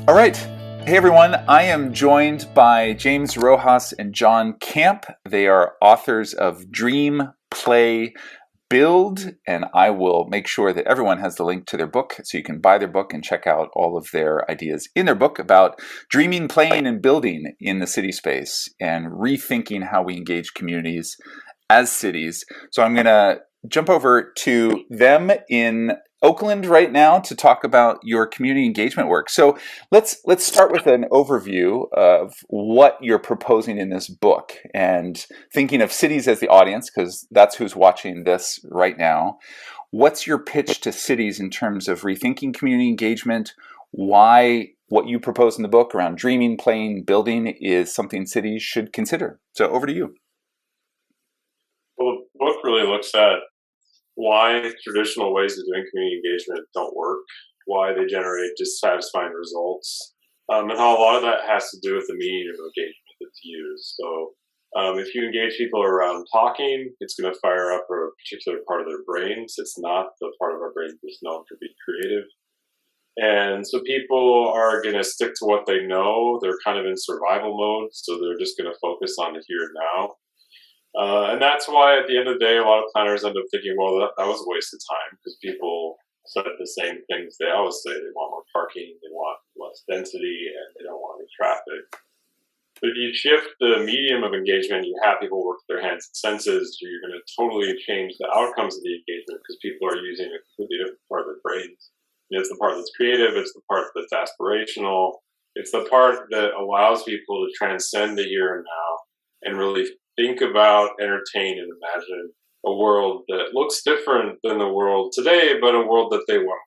All right. Hey, everyone. I am joined by James Rojas and John Camp. They are authors of Dream, Play, Build, and I will make sure that everyone has the link to their book so you can buy their book and check out all of their ideas in their book about dreaming, playing, and building in the city space and rethinking how we engage communities as cities. So I'm going to jump over to them in Oakland right now to talk about your community engagement work. So let's start with an overview of what you're proposing in this book and thinking of cities as the audience, because that's who's watching this right now. What's your pitch to cities in terms of rethinking community engagement? Why what you propose in the book around dreaming, playing, building is something cities should consider. So over to you. Well, the book really looks at why traditional ways of doing community engagement don't work, why they generate dissatisfying results, and how a lot of that has to do with the meaning of engagement that's used. So if you engage people around talking, it's going to fire up a particular part of their brains. It's not the part of our brain that's known for being creative. And so people are going to stick to what they know. They're kind of in survival mode, so they're just going to focus on the here and now. And that's why at the end of the day, a lot of planners end up thinking, well, that was a waste of time, because people said the same things they always say. They want more parking, they want less density, and they don't want any traffic. But if you shift the medium of engagement, you have people work with their hands and senses, you're going to totally change the outcomes of the engagement, because people are using a completely different part of their brains. And it's the part that's creative, it's the part that's aspirational, it's the part that allows people to transcend the here and now and really think about, entertain, and imagine a world that looks different than the world today, but a world that they want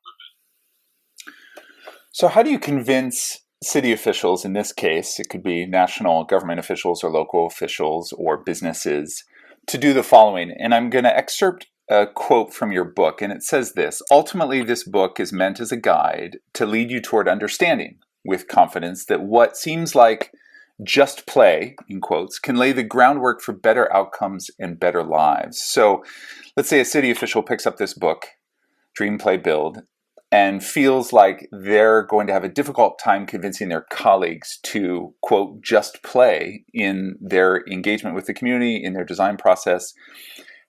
to live in. So how do you convince city officials, in this case, it could be national government officials or local officials or businesses, to do the following? And I'm going to excerpt a quote from your book, and it says this: ultimately, this book is meant as a guide to lead you toward understanding with confidence that what seems like just play, in quotes, can lay the groundwork for better outcomes and better lives. So let's say a city official picks up this book, Dream, Play, Build, and feels like they're going to have a difficult time convincing their colleagues to, quote, just play in their engagement with the community, in their design process.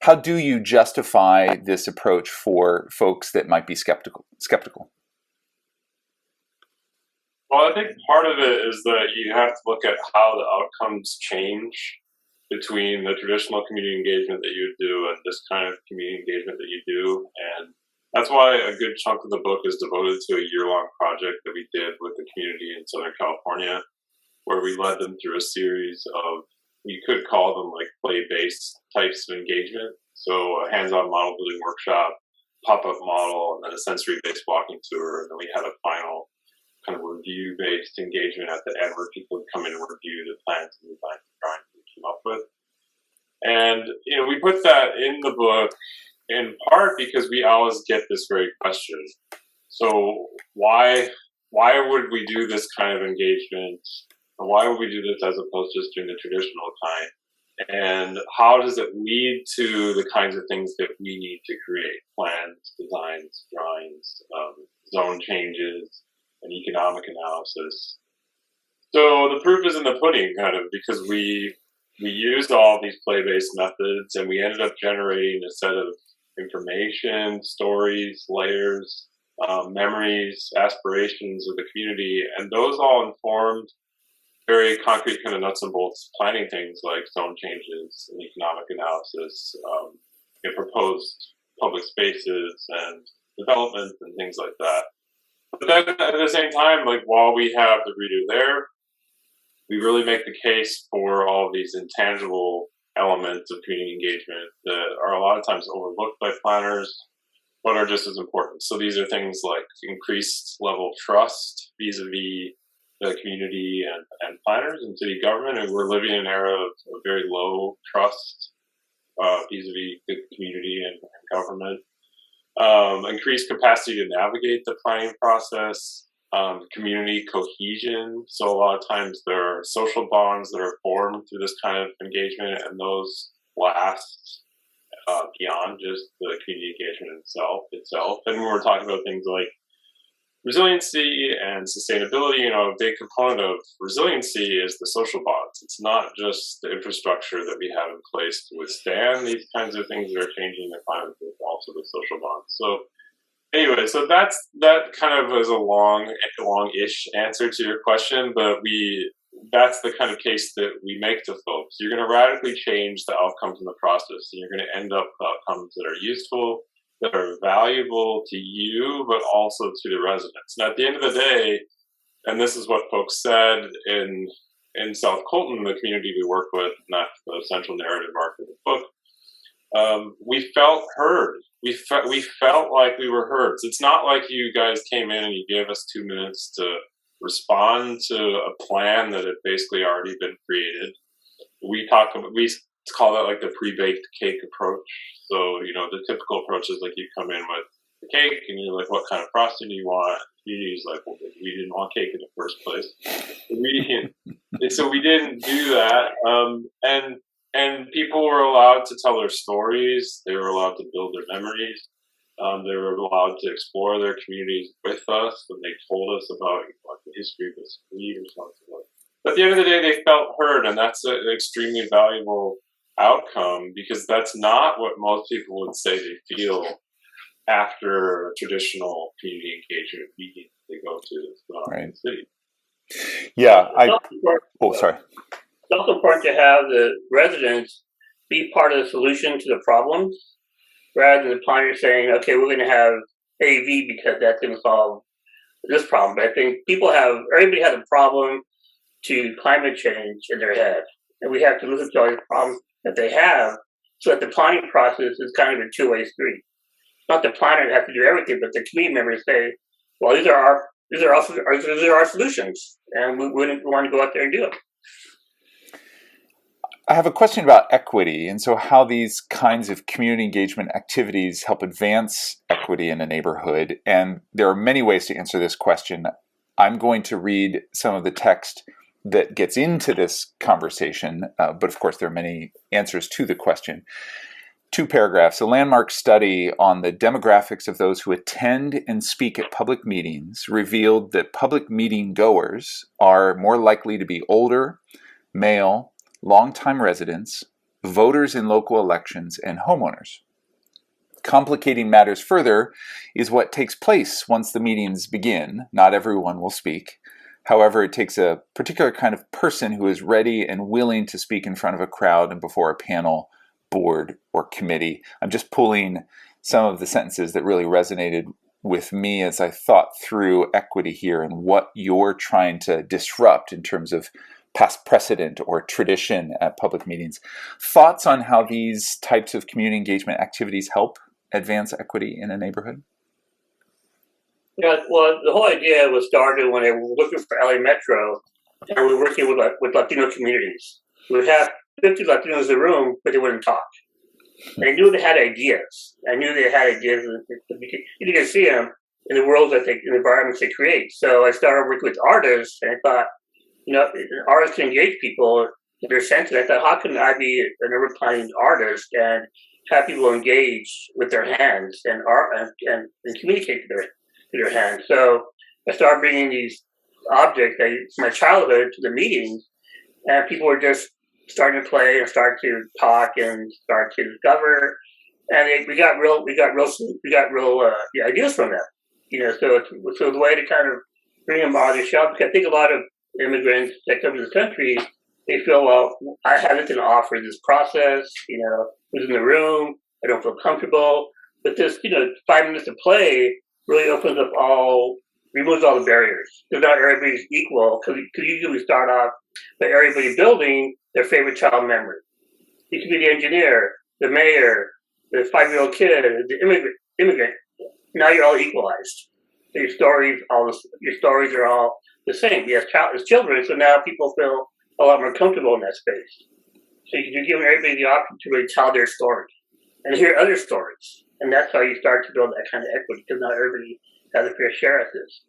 How do you justify this approach for folks that might be skeptical? Well, I think part of it is that you have to look at how the outcomes change between the traditional community engagement that you do and this kind of community engagement that you do. And that's why a good chunk of the book is devoted to a year-long project that we did with the community in Southern California, where we led them through a series of, you could call them like play-based types of engagement. So a hands-on model building workshop, pop-up model, and then a sensory-based walking tour. And then we had a final kind of review-based engagement at the end where people would come in and review the plans and designs and drawings we came up with. And, we put that in the book in part because we always get this very question. So why would we do this kind of engagement? And why would we do this as opposed to just doing the traditional kind? And how does it lead to the kinds of things that we need to create? Plans, designs, drawings, zone changes, and economic analysis. So the proof is in the pudding, kind of, because we used all these play-based methods, and we ended up generating a set of information, stories, layers, memories, aspirations of the community, and those all informed very concrete kind of nuts and bolts planning things like zone changes and economic analysis, proposed public spaces and development and things like that. But then at the same time, like while we have the reader there, we really make the case for all of these intangible elements of community engagement that are a lot of times overlooked by planners, but are just as important. So these are things like increased level of trust vis-a-vis the community and planners and city government. And we're living in an era of very low trust vis-a-vis the community and government. Increased capacity to navigate the planning process, community cohesion. So a lot of times there are social bonds that are formed through this kind of engagement, and those last beyond just the community engagement itself. And when we're talking about things like resiliency and sustainability, a big component of resiliency is the social bonds. It's not just the infrastructure that we have in place to withstand these kinds of things that are changing the climate, but also the social bonds. So anyway, so that kind of is a long-ish answer to your question, but that's the kind of case that we make to folks. You're going to radically change the outcomes in the process, and you're going to end up with outcomes that are useful, that are valuable to you, but also to the residents. And at the end of the day, and this is what folks said in South Colton, the community we work with, not the central narrative arc of the book, we felt heard. We felt like we were heard. So it's not like you guys came in and you gave us 2 minutes to respond to a plan that had basically already been created. We call that like the pre-baked cake approach. So, the typical approach is like you come in with the cake and you're like, what kind of frosting do you want? He's like, well, we didn't want cake in the first place. So we didn't do that. And people were allowed to tell their stories. They were allowed to build their memories. They were allowed to explore their communities with us when they told us about the history of the street or something. But at the end of the day, they felt heard, and that's an extremely valuable outcome, because that's not what most people would say they feel after a traditional community engagement meeting they go to in the city. Yeah, sorry. It's also important to have the residents be part of the solution to the problems, rather than the planner saying, okay, we're going to have AV because that's going to solve this problem. But I think everybody has a problem to climate change in their head. And we have to listen to all these problems that they have, so that the planning process is kind of a two-way street. Not the planner has to do everything, but the community members say, well, these are our solutions, and we want to go out there and do them. I have a question about equity, and so how these kinds of community engagement activities help advance equity in a neighborhood. And there are many ways to answer this question. I'm going to read some of the text that gets into this conversation, but of course there are many answers to the question. 2 paragraphs. A landmark study on the demographics of those who attend and speak at public meetings revealed that public meeting goers are more likely to be older, male, longtime residents, voters in local elections, and homeowners. Complicating matters further is what takes place once the meetings begin. Not everyone will speak. However, it takes a particular kind of person who is ready and willing to speak in front of a crowd and before a panel, board, or committee. I'm just pulling some of the sentences that really resonated with me as I thought through equity here and what you're trying to disrupt in terms of past precedent or tradition at public meetings. Thoughts on how these types of community engagement activities help advance equity in a neighborhood? Yeah, well, the whole idea was started when they were looking for LA Metro, and we were working with Latino communities. We would have 50 Latinos in the room, but they wouldn't talk. I knew they had ideas. You can see them in the worlds in the environments they create. So I started working with artists, and I thought, artists can engage people in their senses. I thought, how can I be an urban planning artist and have people engage with their hands and communicate to their hands? So I started bringing these objects from my childhood to the meetings, and people were just starting to play and start to talk and start to discover, and we got real ideas from them. So the way to kind of bring them out of the shell, because I think a lot of immigrants that come to this country, they feel, well, I have nothing to offer this process. Who's in the room? I don't feel comfortable. But this, 5 minutes of play really removes all the barriers. Because not everybody's equal. Because usually we start off by everybody building their favorite child memory. You could be the engineer, the mayor, the 5-year-old kid, the immigrant. Now you're all equalized. So your stories are all the same. You have children, so now people feel a lot more comfortable in that space. So you're giving everybody the option to really tell their story and hear other stories. And that's how you start to build that kind of equity, because not everybody has a fair share of this.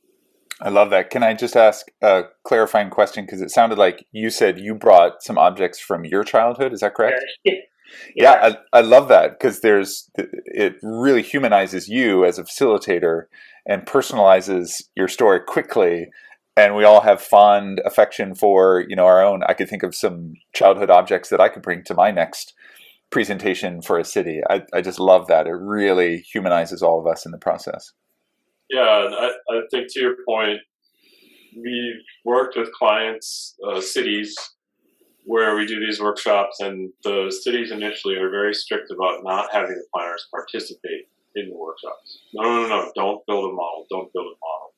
I love that. Can I just ask a clarifying question? Because it sounded like you said you brought some objects from your childhood. Is that correct? Yeah. Yeah, I love that because it really humanizes you as a facilitator and personalizes your story quickly. And we all have fond affection for, our own. I could think of some childhood objects that I could bring to my next presentation for a city. I just love that. It really humanizes all of us in the process. Yeah, and I think to your point, we've worked with clients, cities, where we do these workshops, and the cities initially are very strict about not having the planners participate in the workshops. No, don't build a model, don't build a model.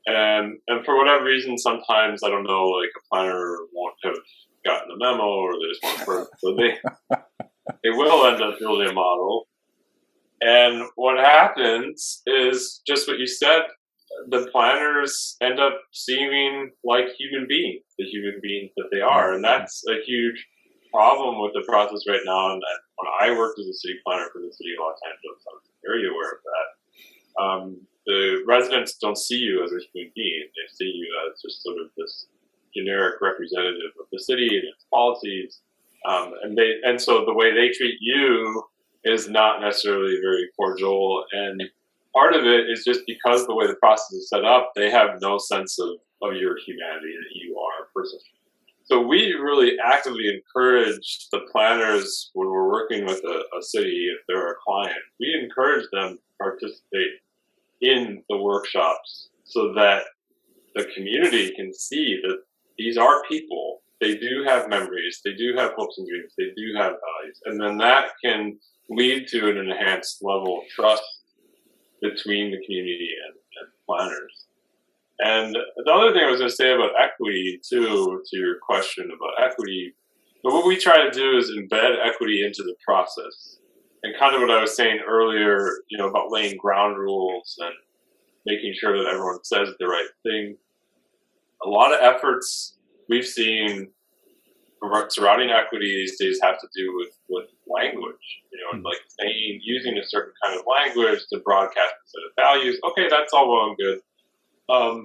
And for whatever reason, sometimes, I don't know, like a planner won't have gotten the memo, or they just won't work, so they will end up building a model. And what happens is just what you said, the planners end up seeming like human beings, the human beings that they are. And that's a huge problem with the process right now. And when I worked as a city planner for the city of Los Angeles, I was very aware of that. The residents don't see you as a human being. They see you as just sort of this generic representative of the city and its policies. And so the way they treat you is not necessarily very cordial. And part of it is just because the way the process is set up, they have no sense of your humanity, that you are a person. So we really actively encourage the planners when we're working with a city, if they're a client, we encourage them to participate in the workshops so that the community can see that these are people. They do have memories, they do have hopes and dreams, they do have values. And then that can lead to an enhanced level of trust between the community and planners. And the other thing I was going to say about equity, too, to your question about equity, but what we try to do is embed equity into the process. And kind of what I was saying earlier, about laying ground rules and making sure that everyone says the right thing. A lot of efforts we've seen surrounding equity these days have to do with language, like using a certain kind of language to broadcast a set of values. Okay, that's all well and good.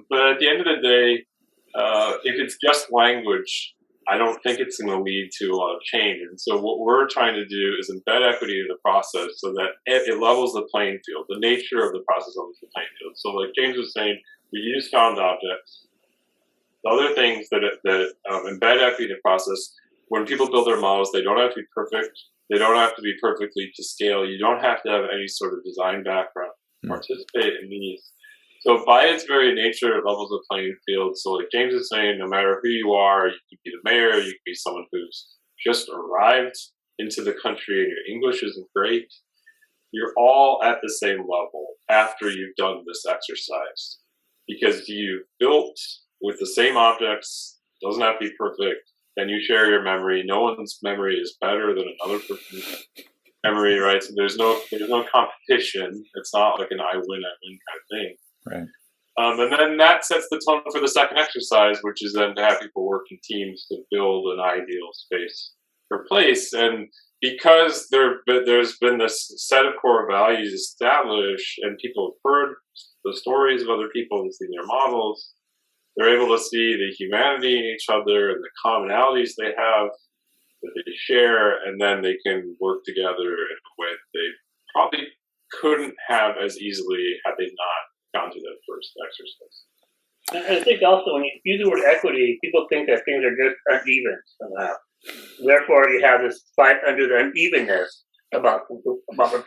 But at the end of the day, if it's just language, I don't think it's going to lead to a lot of change. And so what we're trying to do is embed equity in the process so that it levels the playing field. The nature of the process levels the playing field. So like James was saying, we use found objects. The other things that embed equity in the process, when people build their models, they don't have to be perfect. They don't have to be perfectly to scale. You don't have to have any sort of design background to participate in these. So by its very nature, it levels the playing field. So like James is saying, no matter who you are, you could be the mayor, you could be someone who's just arrived into the country and your English isn't great. You're all at the same level after you've done this exercise because you built with the same objects, doesn't have to be perfect, then you share your memory. No one's memory is better than another person's memory, right? So there's no competition. It's not like an I win kind of thing. Right. And then that sets the tone for the second exercise, which is then to have people work in teams to build an ideal space or place. And because there's been this set of core values established and people have heard the stories of other people and seen their models, they're able to see the humanity in each other and the commonalities they have that they share, and then they can work together in a way that they probably couldn't have as easily had they not gone through that first exercise. And I think also when you use the word equity, people think that things are just uneven somehow. Therefore, you have this fight under the unevenness about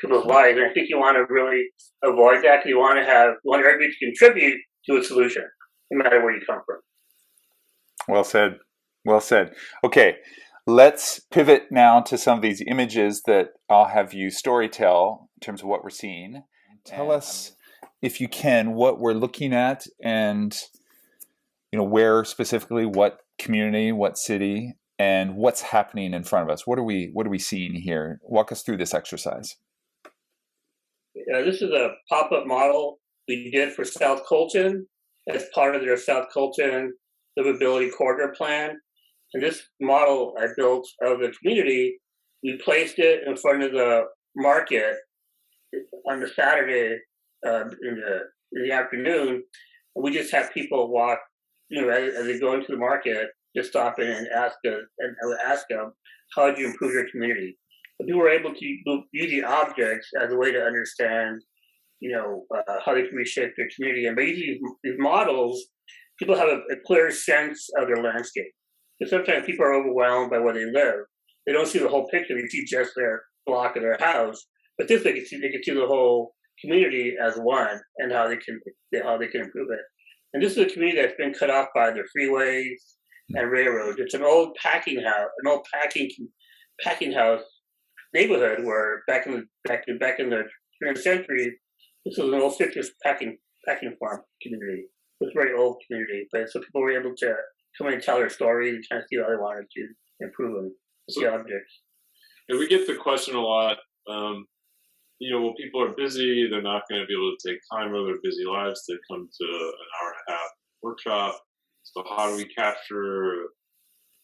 people's lives. And I think you want to really avoid that because you want everybody to contribute to a solution, no matter where you come from. Well said. Well said. Okay, let's pivot now to some of these images that I'll have you storytell in terms of what we're seeing. Tell us, if you can, what we're looking at and where specifically, what community, what city, and what's happening in front of us. What are we seeing here? Walk us through this exercise. This is a pop-up model we did for South Colton as part of their South Colton Livability Corridor Plan. And this model I built of the community, we placed it in front of the market on the Saturday in the afternoon. We just have people walk, as they go into the market, just stop in and ask them, how do you improve your community? But people were able to use the objects as a way to understand, how they can reshape their community. And by using these models, people have a clear sense of their landscape. Because sometimes people are overwhelmed by where they live. They don't see the whole picture. They see just their block of their house. But this way, they can see the whole community as one and how they can improve it. And this is a community that's been cut off by the freeways and railroads. It's an old packing house neighborhood where back in the 20th century, this was an old citrus packing farm community. It was a very old community, but so people were able to come in and tell their story and kind of see how they wanted to improve them, the objects. And we get the question a lot. Well, people are busy; they're not going to be able to take time out of their busy lives to come to an hour and a half workshop. So how do we capture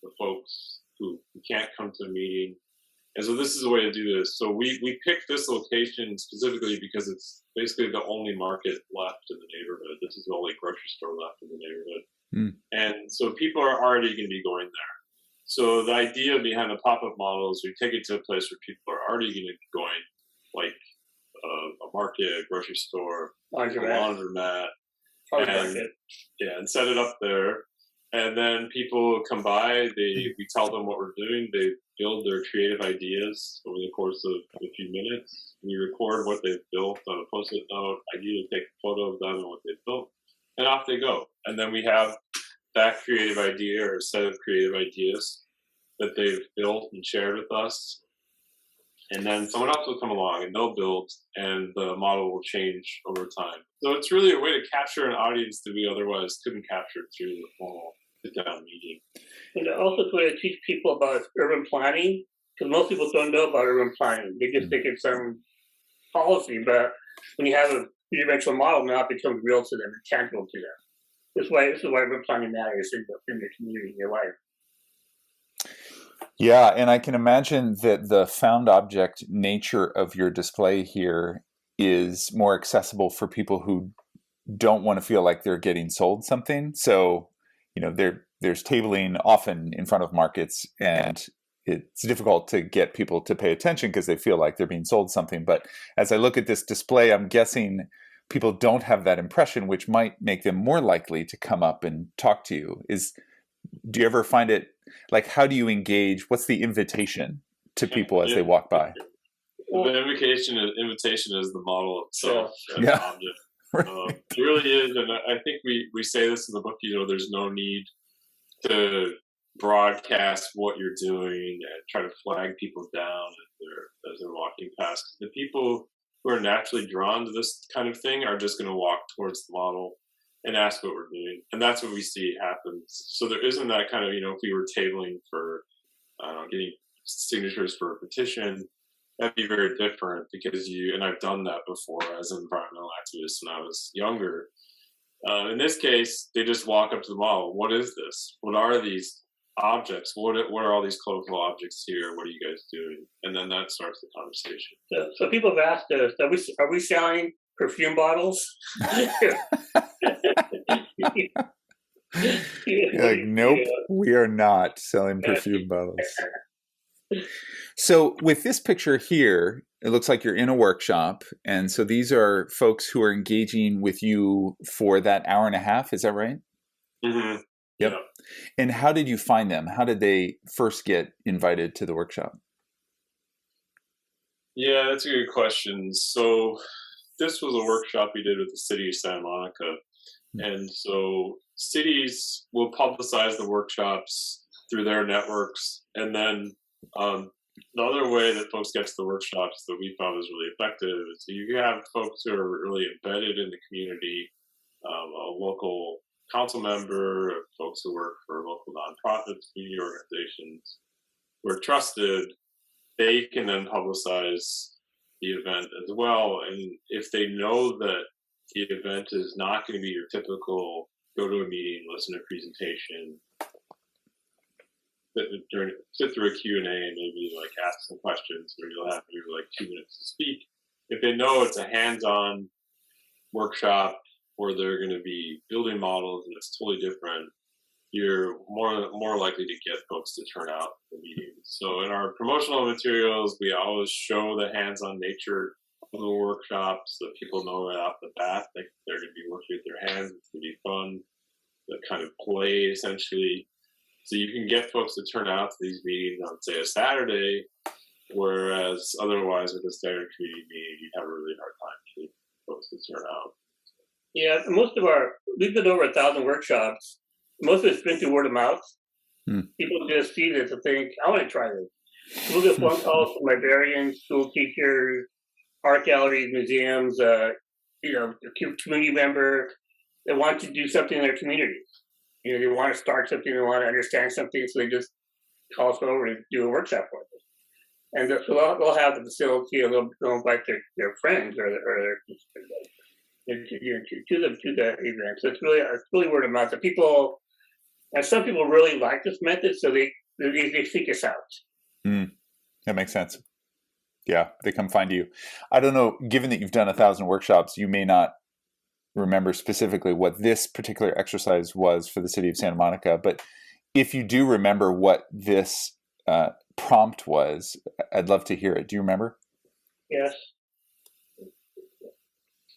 the folks who can't come to the meeting? And so this is a way to do this. So we picked this location specifically because it's basically the only market left in the neighborhood. This is the only grocery store left in the neighborhood. And so people are already going to be going there. So the idea behind the pop-up model is we take it to a place where people are already going to be going, like a market, a grocery store, a laundromat, and set it up there. And then people come by, we tell them what we're doing, they build their creative ideas over the course of a few minutes. We record what they've built on a Post-it note, ideally take a photo of them and what they've built, and off they go. And then we have that creative idea or set of creative ideas that they've built and shared with us. And then someone else will come along and they'll build, and the model will change over time. So it's really a way to capture an audience that we otherwise couldn't capture through the formal sit-down meeting. And also it's a way to teach people about urban planning, because most people don't know about urban planning. They just think it's some policy, but when you have a three-dimensional model, now it becomes real to them and tangible to them. This is why urban planning matters in your community, in your life. Yeah, and I can imagine that the found object nature of your display here is more accessible for people who don't want to feel like they're getting sold something. So, there's tabling often in front of markets, and it's difficult to get people to pay attention because they feel like they're being sold something. But as I look at this display, I'm guessing people don't have that impression, which might make them more likely to come up and talk to you. Do you ever find it, like, how do you engage? What's the invitation to people as they walk by? The invitation is the model itself, the object. Right. It really is, and I think we say this in the book. There's no need to broadcast what you're doing and try to flag people down as they're walking past. The people who are naturally drawn to this kind of thing are just going to walk towards the model and ask what we're doing, and that's what we see happen. So there isn't that kind of if we were tabling for getting signatures for a petition. That'd be very different because and I've done that before as an environmental activist when I was younger. In this case, they just walk up to the model. What is this? What are these objects? What are all these colorful objects here? What are you guys doing? And then that starts the conversation. So people have asked us, are we selling perfume bottles? Like, nope, we are not selling perfume bottles. So with this picture here, it looks like you're in a workshop. And so these are folks who are engaging with you for that hour and a half. Is that right? Mm-hmm. Yep. Yeah. And how did you find them? How did they first get invited to the workshop? Yeah, that's a good question. So this was a workshop we did with the city of Santa Monica. And so cities will publicize the workshops through their networks. And then the other way that folks get to the workshops that we found was really effective is you have folks who are really embedded in the community, a local council member, folks who work for local nonprofits, community organizations, who are trusted. They can then publicize the event as well. And if they know that the event is not going to be your typical go to a meeting, listen to a presentation, sit through a Q&A and maybe ask some questions where you'll have maybe 2 minutes to speak. If they know it's a hands-on workshop where they're going to be building models and it's totally different, you're more likely to get folks to turn out the meetings. So in our promotional materials, we always show the hands-on nature of the workshops, so people know right off the bat that they're going to be working with their hands. It's going to be fun, the kind of play essentially. So you can get folks to turn out to these meetings on, say, a Saturday, whereas otherwise with a standard community meeting, you have a really hard time getting folks to turn out. Yeah, we've been over 1,000 workshops. Most of it's been through word of mouth. People just see this and think, I want to try this. We'll get phone calls from librarians, school teachers, art galleries, museums, community member that want to do something in their community. They want to start something, they want to understand something, so they just call us over and do a workshop for them. And so they'll have the facility, and they'll invite their friends or their to the event. So it's really word of mouth. The people, and some people really like this method, so they seek us out. That makes sense. Yeah, they come find you. I don't know, given that you've done 1,000 workshops, you may not remember specifically what this particular exercise was for the city of Santa Monica, but if you do remember what this prompt was, I'd love to hear it. Do you remember? Yes.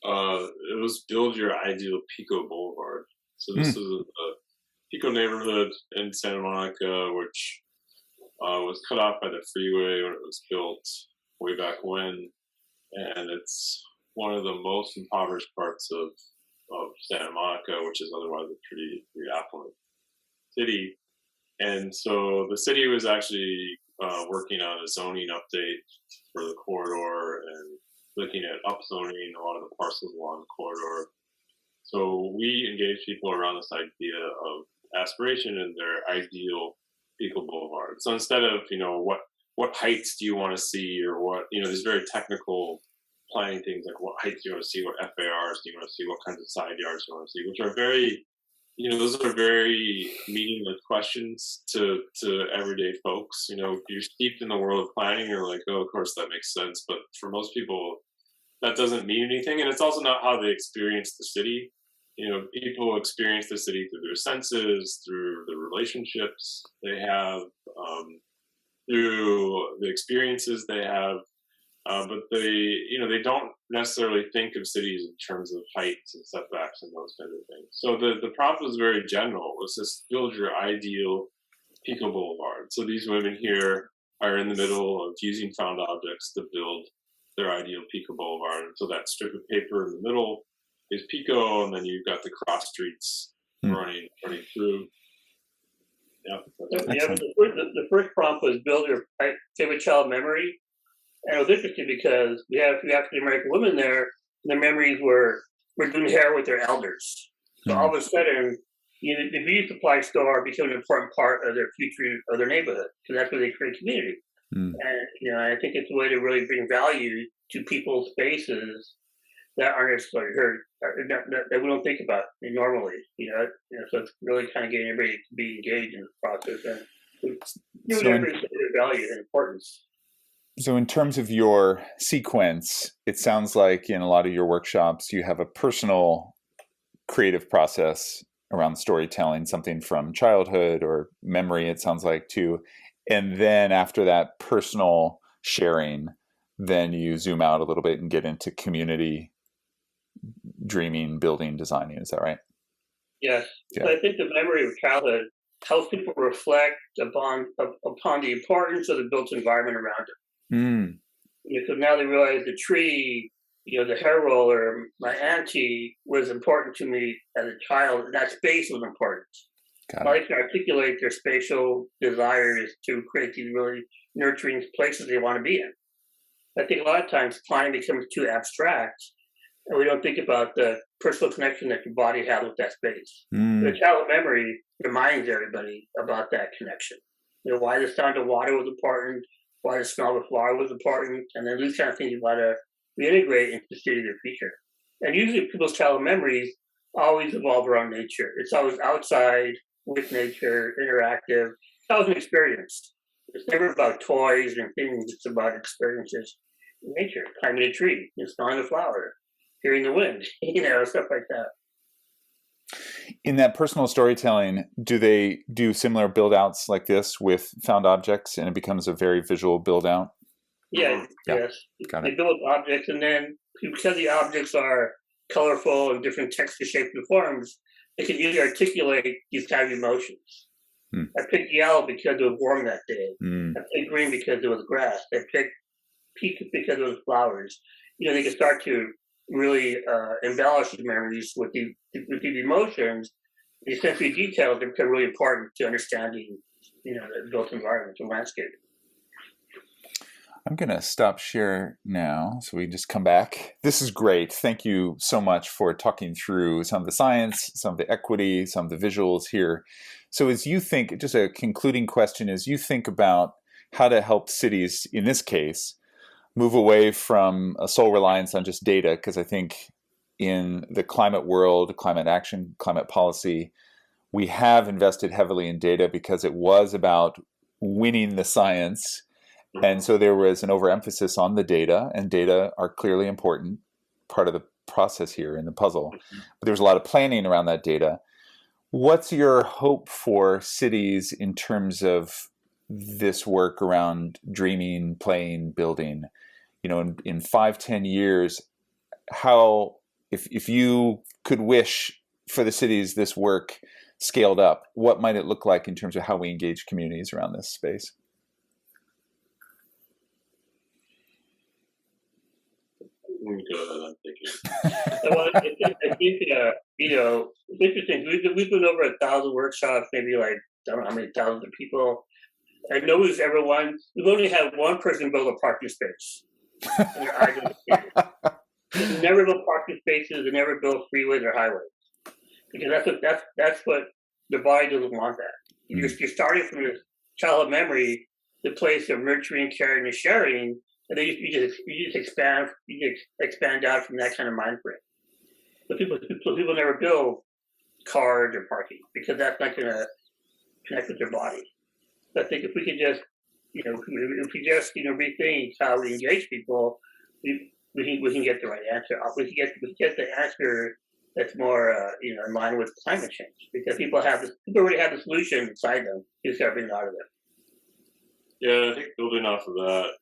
It was build your ideal Pico Boulevard. So this is a Pico neighborhood in Santa Monica, which was cut off by the freeway when it was built way back when, and it's one of the most impoverished parts of Santa Monica, which is otherwise a pretty affluent city. And so the city was actually working on a zoning update for the corridor and looking at upzoning a lot of the parcels along the corridor. So we engaged people around this idea of aspiration and their ideal Pico Boulevard. So instead of, what heights do you want to see, or what, these very technical planning things, like what heights do you want to see, what FARs do you want to see, what kinds of side yards do you want to see, which are very, those are very meaningless questions to everyday folks. If you're steeped in the world of planning, you're like, oh, of course that makes sense. But for most people, that doesn't mean anything. And it's also not how they experience the city. People experience the city through their senses, through the relationships they have, through the experiences they have. But they don't necessarily think of cities in terms of heights and setbacks and those kinds of things. So the prompt was very general. It was just build your ideal Pico Boulevard. So these women here are in the middle of using found objects to build their ideal Pico Boulevard. And so that strip of paper in the middle is Pico, and then you've got the cross streets running through. Yeah. But the first prompt was build your favorite child memory. And it was interesting because we have a few African American women there, and their memories were doing hair with their elders. So all of a sudden, the beauty supply store became an important part of their future of their neighborhood, because that's where they create community. And I think it's a way to really bring value to people's spaces that aren't necessarily heard, that we don't think about normally. So it's really kind of getting everybody to be engaged in the process and giving everybody their value and importance. So in terms of your sequence, it sounds like in a lot of your workshops, you have a personal creative process around storytelling, something from childhood or memory, it sounds like too. And then after that personal sharing, then you zoom out a little bit and get into community dreaming, building, designing. Is that right? Yes. Yeah. So I think the memory of childhood helps people reflect upon the importance of the built environment around them. Because now they realize the tree, the hair roller, my auntie was important to me as a child, and that space was important. I can articulate their spatial desires to create these really nurturing places they want to be in. I think a lot of times planning becomes too abstract, and we don't think about the personal connection that your body has with that space. The childhood memory reminds everybody about that connection. Why the sound of water was important, why the smell of flower was important, and then these kind of things you want to reintegrate into the city of the future. And usually people's childhood memories always evolve around nature. It's always outside, with nature, interactive. It's always an experience. It's never about toys and things. It's about experiences in nature, climbing a tree, smelling the flower, hearing the wind, stuff like that. In that personal storytelling, do they do similar build outs like this with found objects and it becomes a very visual build out? Yeah, Yeah. yes. Got They it. build objects, and then because the objects are colorful and different texture, shapes, and forms, they can usually articulate these kind of emotions. Hmm. I picked yellow because it was warm that day. I picked green because it was grass. I picked pink because it was flowers. You know, they can start to really embellish these memories with these emotions. These sensory details that become really important to understanding, you know, the built environment, the landscape. I'm going to stop share now so we just come back. This is great. Thank you so much for talking through some of the science, some of the equity, some of the visuals here. So as you think, just a concluding question, as you think about how to help cities, in this case, move away from a sole reliance on just data, because I think in the climate world, climate action, climate policy, we have invested heavily in data because it was about winning the science. And so there was an overemphasis on the data, and data are clearly important, part of the process here in the puzzle. But there was a lot of planning around that data. What's your hope for cities in terms of this work around dreaming, playing, building? You know, in 5-10 years, how, if you could wish for the cities this work scaled up, what might it look like in terms of how we engage communities around this space? Well, I think you know, it's interesting. We've been over 1,000 workshops, maybe like, I don't know how many thousands of people. I know who's everyone. We've only had one person build a parking space. And their eyes they never build parking spaces. They never build freeways or highways because that's what the body doesn't want. That you're starting from this childhood memory, the place of nurturing, caring, and sharing. And then you just expand out from that kind of mind frame. But people never build cars or parking because that's not going to connect with their body. So I think if we could just, you know, if we just, you know, rethink how we engage people, we can get the right answer. We can get the answer that's more, you know, in line with climate change because people already have the solution inside them. You just got to bring it out of them. Yeah, I think building off of that.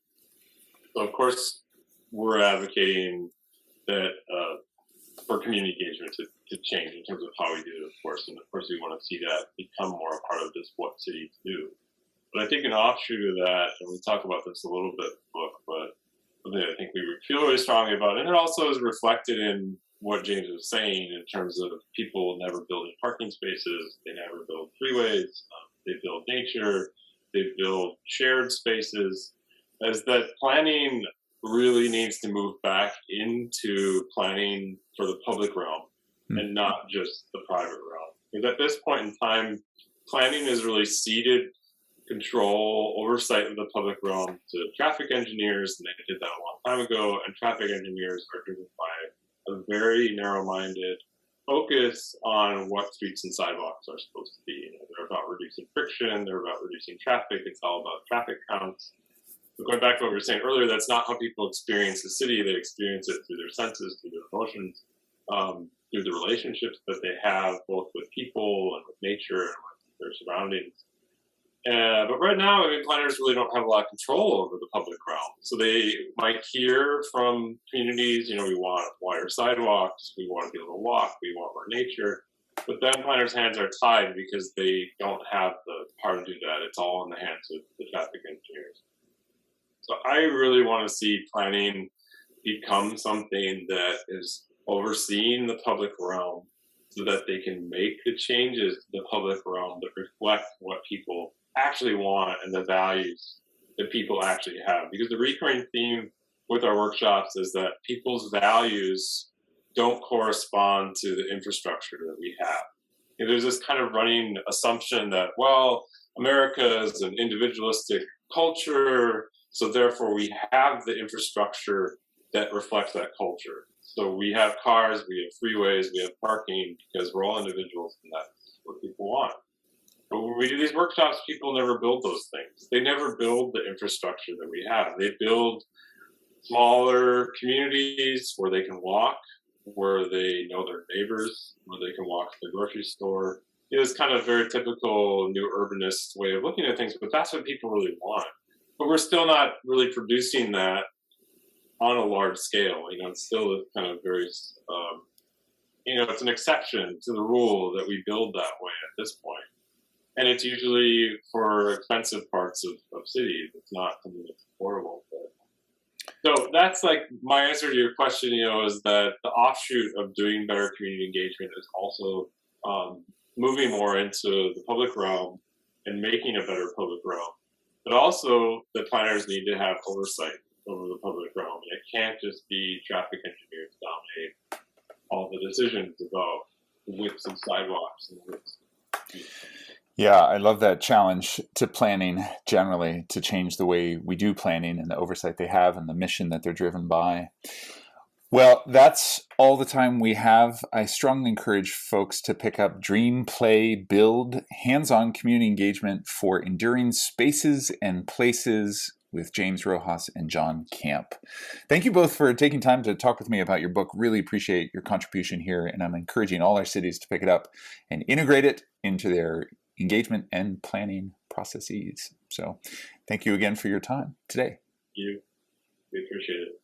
So of course, we're advocating that for community engagement to change in terms of how we do it, of course. And of course, we want to see that become more a part of just what cities do. But I think an offshoot of that, and we talk about this a little bit in the book, but something I think we feel really strongly about, and it also is reflected in what James was saying in terms of people never building parking spaces, they never build freeways, they build nature, they build shared spaces, is that planning really needs to move back into planning for the public realm and not just the private realm. Because at this point in time, planning is really ceded control, oversight of the public realm to traffic engineers, and they did that a long time ago, and traffic engineers are driven by a very narrow-minded focus on what streets and sidewalks are supposed to be. You know, they're about reducing friction, they're about reducing traffic, it's all about traffic counts. But going back to what we were saying earlier, that's not how people experience the city. They experience it through their senses, through their emotions, through the relationships that they have both with people and with nature and with their surroundings. But right now, I mean, planners really don't have a lot of control over the public realm. So they might hear from communities, you know, we want wider sidewalks, we want to be able to walk, we want more nature. But then planners' hands are tied because they don't have the power to do that. It's all in the hands of the traffic engineers. So I really want to see planning become something that is overseeing the public realm so that they can make the changes to the public realm that reflect what people actually want and the values that people actually have. Because the recurring theme with our workshops is that people's values don't correspond to the infrastructure that we have. And there's this kind of running assumption that, well, America is an individualistic culture, so therefore we have the infrastructure that reflects that culture. So we have cars, we have freeways, we have parking because we're all individuals and that's what people want. But when we do these workshops, people never build those things. They never build the infrastructure that we have. They build smaller communities where they can walk, where they know their neighbors, where they can walk to the grocery store. It was kind of a very typical new urbanist way of looking at things, but that's what people really want. But we're still not really producing that on a large scale. It's still kind of very, it's an exception to the rule that we build that way at this point. And it's usually for expensive parts of cities. It's not something that's affordable. So that's like my answer to your question, is that the offshoot of doing better community engagement is also moving more into the public realm and making a better public realm. But also the planners need to have oversight over the public realm. It can't just be traffic engineers dominate all the decisions about widths of sidewalks and widths. Yeah, I love that challenge to planning generally, to change the way we do planning and the oversight they have and the mission that they're driven by. Well, that's all the time we have. I strongly encourage folks to pick up Dream, Play, Build, hands-on community engagement for enduring spaces and places with James Rojas and John Camp. Thank you both for taking time to talk with me about your book. Really appreciate your contribution here, and I'm encouraging all our cities to pick it up and integrate it into their engagement and planning processes. So thank you again for your time today. We appreciate it.